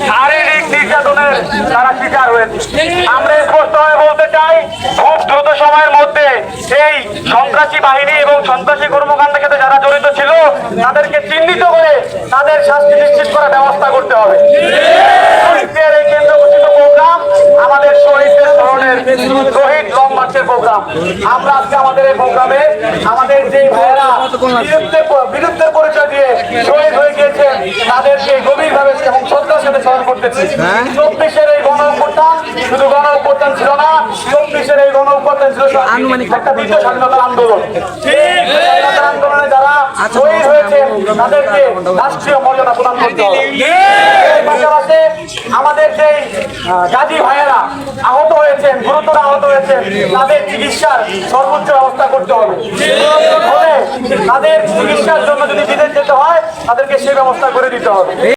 শারীরিক নির্যাতনের তারা শিকার হয়েছে। আমরা স্পষ্টভাবে বলতে চাই, খুব দ্রুত সময়ের মধ্যে এই সন্ত্রাসী বাহিনী এবং সন্ত্রাসী কর্মকাণ্ডের সাথে যারা জড়িত ছিল তাদেরকে চিহ্নিত করে তাদের শাস্তি নিশ্চিত করার ব্যবস্থা করতে হবে। এই কেন্দ্র ঘোষিত প্রোগ্রাম আমাদের শহীদদের স্মরণের শহীদ লং মার্চের প্রোগ্রাম। আমরা আজকে আমাদের এই প্রোগ্রামে আমাদের যে ভাইয়েরা বিরুদ্ধের পরিচয় দিয়ে শহীদ হয়ে গিয়েছেন তাদেরকে গভীরভাবে এবং শ্রদ্ধার সাথে স্মরণ করতেছি। 24-এর এই গণ অভ্যুত্থান শুধু গণ অভ্যুত্থান ছিল না, 24-এর এই গণ অভ্যুত্থান ছিল একটা দ্বিতীয় স্বাধীনতার আন্দোলন। স্বাধীনতার আন্দোলনে যারা শহীদ হয়েছেন তাদেরকে রাষ্ট্রীয় মর্যাদা প্রদান করতে হবে। এর পাশাপাশি আমাদের যে গাজী ভাইয়েরা আহত হয়েছেন, গুরুতর আহত হয়েছেন, তাদের চিকিৎসার সর্বোচ্চ ব্যবস্থা করতে হবে। তাদের চিকিৎসার জন্য যদি বিদেশ যেতে হয় তাদেরকে সেই ব্যবস্থা করে দিতে হবে।